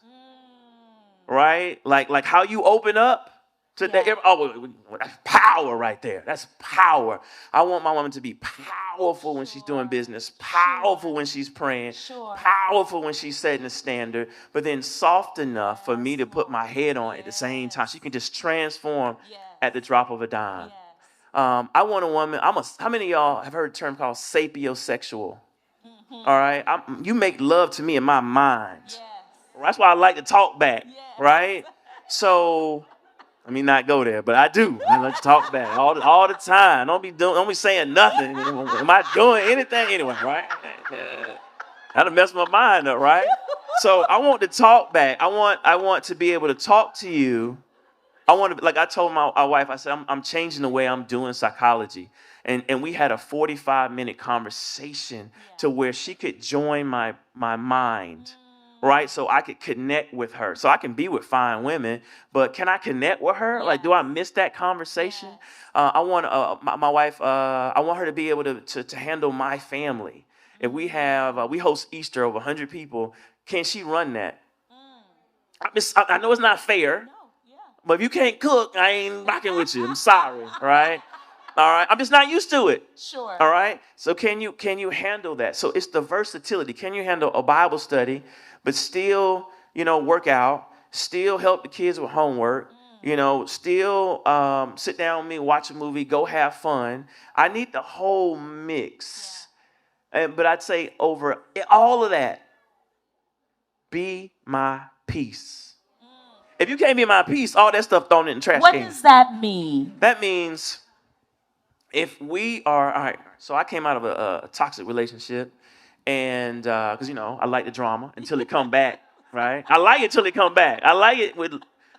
S6: Right? Like how you open up to that. Oh, that's power right there. That's power. I want my woman to be powerful when she's doing business, powerful when she's praying, powerful when she's setting a standard, but then soft enough for me to put my head on at the same time. She can just transform at the drop of a dime. I want a woman. How many of y'all have heard a term called sapiosexual? All right. You make love to me in my mind. That's why I like to talk back. Right. So let me not go there, but I do. I like to talk back all the time. Don't be saying nothing. Am I doing anything anyway? Right. That'll mess my mind up. Right. So I want to talk back. I want to be able to talk to you. I want to, like I told my wife, I said, I'm changing the way I'm doing psychology. And we had a 45-minute conversation to where she could join my mind, right? So I could connect with her. So I can be with fine women, but can I connect with her? Like, do I miss that conversation? I want my wife, I want her to be able to handle my family. If we host Easter over 100 people, can she run that? I know it's not fair. But if you can't cook, I ain't rocking with you. I'm sorry, right? All right. I'm just not used to it.
S3: Sure.
S6: All right. So can you handle that? So it's the versatility. Can you handle a Bible study, but still, work out, still help the kids with homework, still sit down with me, watch a movie, go have fun. I need the whole mix. But I'd say over all of that, be my peace. If you can't be my peace, all that stuff thrown in the trash
S3: What
S6: can.
S3: does that mean?
S6: That means if we are, all right, so I came out of a toxic relationship, and because, you know, I like the drama until it come back, right? I like it till it come back. I like it with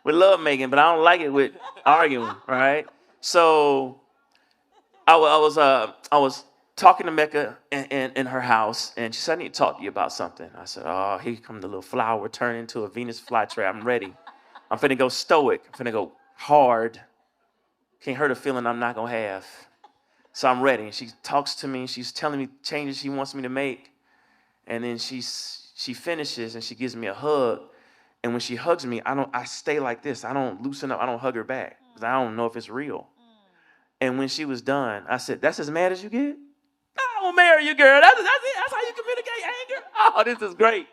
S6: love making, but I don't like it with arguing, right? So I was talking to Mecca in her house, and she said, I need to talk to you about something. I said, oh, here come the little flower turn into a Venus flytrap. I'm ready. I'm finna go stoic. I'm finna go hard. Can't hurt a feeling I'm not gonna have. So I'm ready. And she talks to me. She's telling me changes she wants me to make. And then she finishes and she gives me a hug. And when she hugs me, I stay like this. I don't loosen up. I don't hug her back because I don't know if it's real. And when she was done, I said, that's as mad as you get? I won't marry you, girl. That's it. That's how you communicate anger. Oh, this is great.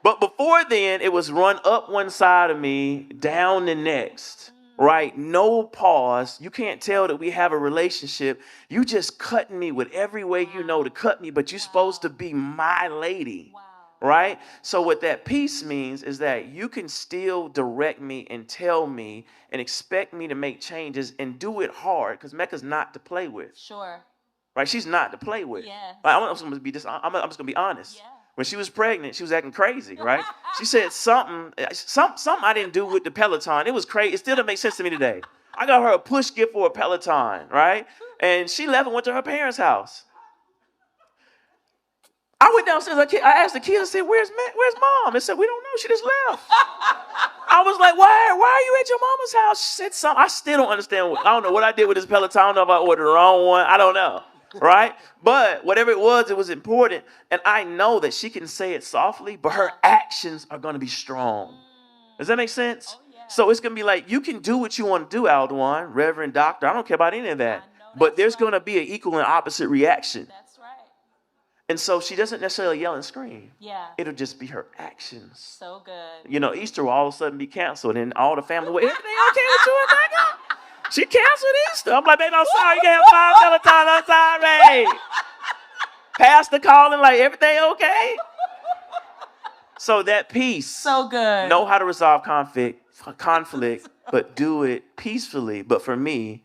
S6: But before then, it was run up one side of me, down the next, right? No pause. You can't tell that we have a relationship. You just cutting me with every way you know to cut me, but you're supposed to be my lady, right? So what that peace means is that you can still direct me and tell me and expect me to make changes and do it hard because Mecca's not to play with.
S3: Sure.
S6: Right? She's not to play with.
S3: Yes.
S6: Like, I'm just going to be honest. Yeah. When she was pregnant, she was acting crazy, right? She said something I didn't do with the Peloton. It was crazy. It still doesn't make sense to me today. I got her a push gift for a Peloton, right? And she left and went to her parents' house. I went downstairs. I asked the kids, I said, where's mom? They said, we don't know. She just left. I was like, why are you at your mama's house? She said something. I still don't understand. I don't know what I did with this Peloton. I don't know if I ordered the wrong one. I don't know. Right? But whatever it was important. And I know that she can say it softly, but her actions are going to be strong. Does that make sense? Oh, yeah. So it's going to be like, you can do what you want to do, Alduan, Reverend Doctor. I don't care about any of that. But there's going to be an equal and opposite reaction. That's right. And so she doesn't necessarily yell and scream. Yeah. It'll just be her actions. So good. You know, Easter will all of a sudden be canceled, and all the family will, everything okay with you, Rebecca? She canceled Easter. I'm like, baby, I'm sorry. You can't have 5 Peloton. I'm sorry. Pastor calling, like, everything okay? So that peace. So good. Know how to resolve conflict, but do it peacefully. But for me,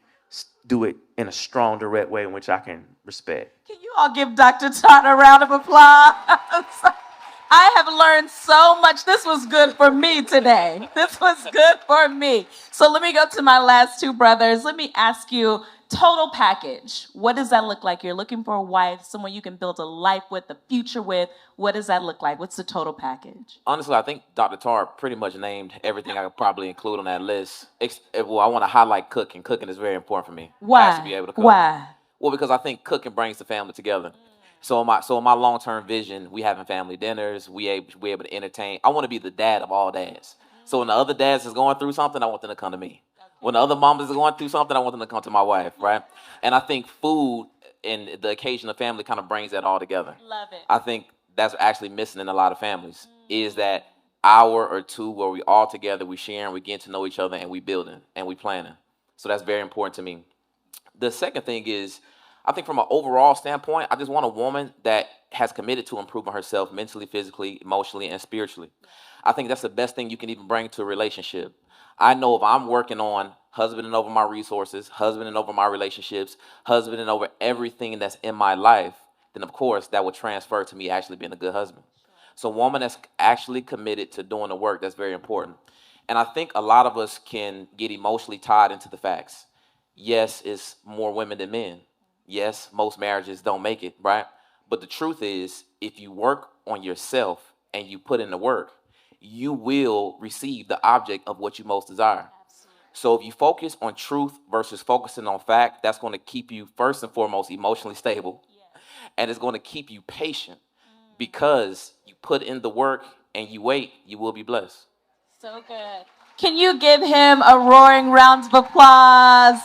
S6: do it in a strong, direct way in which I can respect. Can you all give Dr. Todd a round of applause? I have learned so much. This was good for me today. This was good for me. So let me go to my last two brothers. Let me ask you, total package. What does that look like? You're looking for a wife, someone you can build a life with, a future with. What does that look like? What's the total package?
S4: Honestly, I think Dr. Tar pretty much named everything I could probably include on that list. Well, I want to highlight cooking. Cooking is very important for me.
S3: Why?
S4: I have to be able to cook.
S3: Why?
S4: Well, because I think cooking brings the family together. So in my long-term vision, we having family dinners, we able to entertain. I want to be the dad of all dads. So when the other dads is going through something, I want them to come to me. When the other mamas is going through something, I want them to come to my wife, right? And I think food and the occasion of family kind of brings that all together. Love it. I think that's actually missing in a lot of families, is that hour or two where we all together, we sharing, we getting to know each other, and we building, and we planning. So that's very important to me. The second thing is, I think from an overall standpoint, I just want a woman that has committed to improving herself mentally, physically, emotionally, and spiritually. I think that's the best thing you can even bring to a relationship. I know if I'm working on husbanding over my resources, husbanding over my relationships, husbanding over everything that's in my life, then of course that would transfer to me actually being a good husband. So a woman that's actually committed to doing the work, that's very important. And I think a lot of us can get emotionally tied into the facts. Yes, it's more women than men. Yes, most marriages don't make it, right? But the truth is, if you work on yourself and you put in the work, you will receive the object of what you most desire. Absolutely. So if you focus on truth versus focusing on fact, that's going to keep you first and foremost emotionally stable. Yes. And it's going to keep you patient because you put in the work and you wait, you will be blessed. So good. Can you give him a roaring round of applause?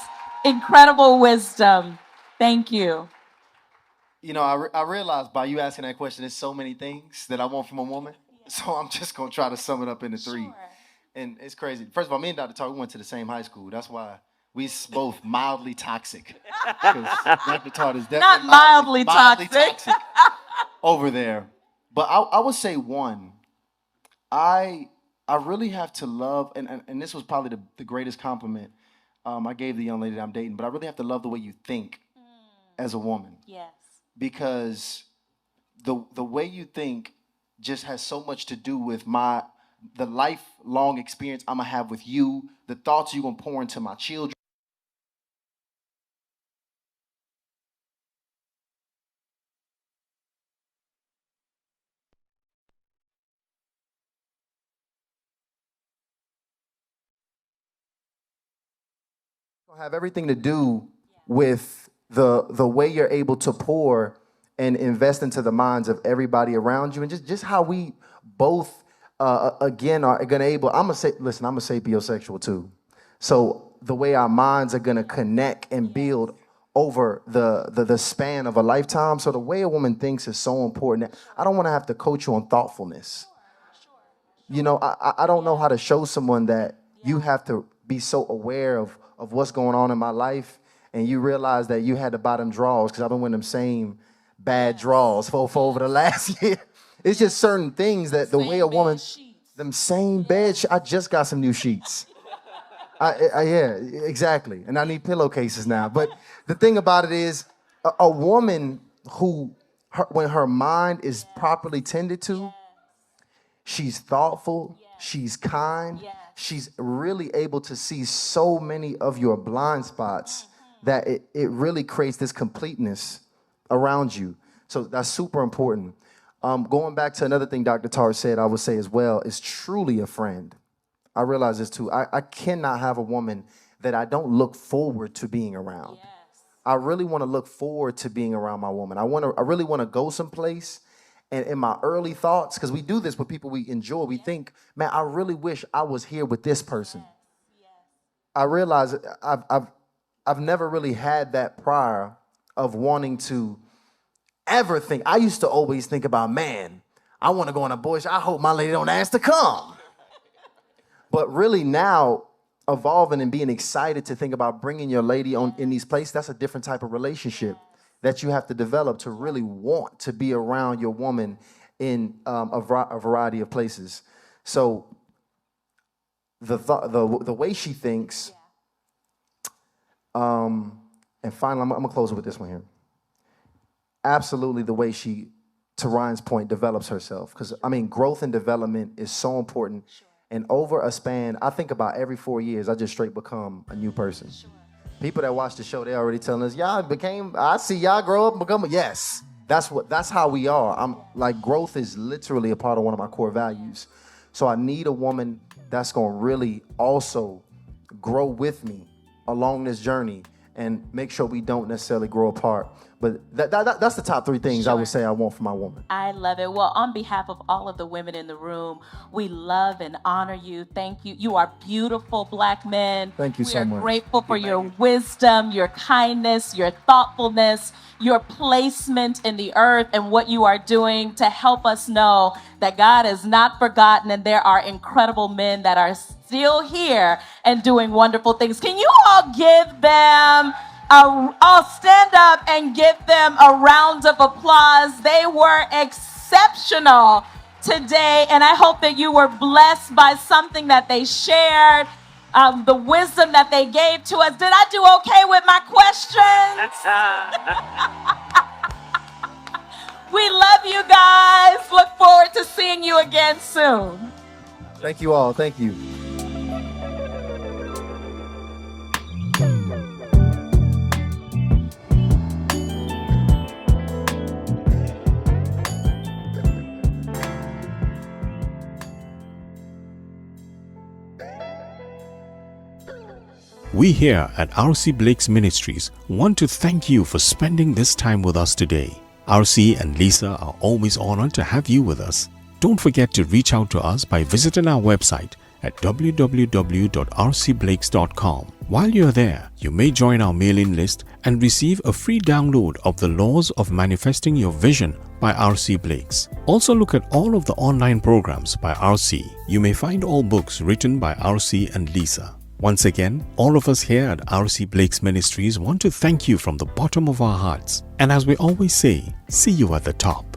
S4: Incredible wisdom. Thank you.
S5: You know, I realized by you asking that question, there's so many things that I want from a woman. So I'm just going to try to sum it up into three. Sure. And it's crazy. First of all, me and Dr. Tar, we went to the same high school. That's why we both mildly toxic. Because Dr. Tar is definitely
S3: not mildly toxic
S5: over there. But I would say one, I really have to love, and this was probably the greatest compliment I gave the young lady that I'm dating, but I really have to love the way you think as a woman.
S3: Yes.
S5: Because the way you think just has so much to do with the lifelong experience I'm gonna have with you, the thoughts you're gonna pour into my children. Have everything to do with the way you're able to pour and invest into the minds of everybody around you, and just how we both again are gonna able. I'm a sapiosexual too, so the way our minds are gonna connect and build over the span of a lifetime. So the way a woman thinks is so important. I don't want to have to coach you on thoughtfulness. You know, I don't know how to show someone that you have to be so aware of what's going on in my life, and you realize that you had the bottom draws, because I've been wearing them same bad draws for over the last year. It's just certain things that the way a woman, them same bed, I just got some new sheets. Yeah, exactly. And I need pillowcases now. But the thing about it is, a woman who, when her mind is properly tended to, she's thoughtful, she's kind, she's really able to see so many of your blind spots that it really creates this completeness around you. So that's super important. Going back to another thing Dr. Tarr said, I would say as well, is truly a friend. I realize this too. I cannot have a woman that I don't look forward to being around. Yes. I really want to look forward to being around my woman. I really want to go someplace, and in my early thoughts, because we do this with people we enjoy, we think, man, I really wish I was here with this person. Yes. I realize I've never really had that prior of wanting to ever think. I used to always think about, man, I want to go on a boy show. I hope my lady don't ask to come. But really now, evolving and being excited to think about bringing your lady on in these places, that's a different type of relationship that you have to develop to really want to be around your woman in a variety of places. So the way she thinks, and finally, I'm gonna close it with this one here. Absolutely, the way she, to Ryan's point, develops herself. Because I mean, growth and development is so important. Sure. And over a span, I think about every 4 years, I just straight become a new person. Sure. People that watch the show, they already telling us, I see y'all grow up and become yes. That's how we are. I'm like, growth is literally a part of one of my core values. So I need a woman that's gonna really also grow with me along this journey and make sure we don't necessarily grow apart. But that's the top 3 things I would say I want from my woman.
S3: I love it. Well, on behalf of all of the women in the room, we love and honor you. Thank you. You are beautiful Black men.
S5: Thank you so much.
S3: We are grateful for your wisdom, your kindness, your thoughtfulness, your placement in the earth, and what you are doing to help us know that God is not forgotten and there are incredible men that are still here and doing wonderful things. Can you all give them I'll stand up and give them a round of applause. They were exceptional today, and I hope that you were blessed by something that they shared, the wisdom that they gave to us. Did I do okay with my questions? We love you guys. Look forward to seeing you again soon.
S5: Thank you all. Thank you.
S1: We here at RC Blakes Ministries want to thank you for spending this time with us today. RC and Lisa are always honored to have you with us. Don't forget to reach out to us by visiting our website at www.rcblakes.com. While you're there, you may join our mailing list and receive a free download of The Laws of Manifesting Your Vision by RC Blakes. Also look at all of the online programs by RC. You may find all books written by RC and Lisa. Once again, all of us here at RC Blakes Ministries want to thank you from the bottom of our hearts. And as we always say, see you at the top.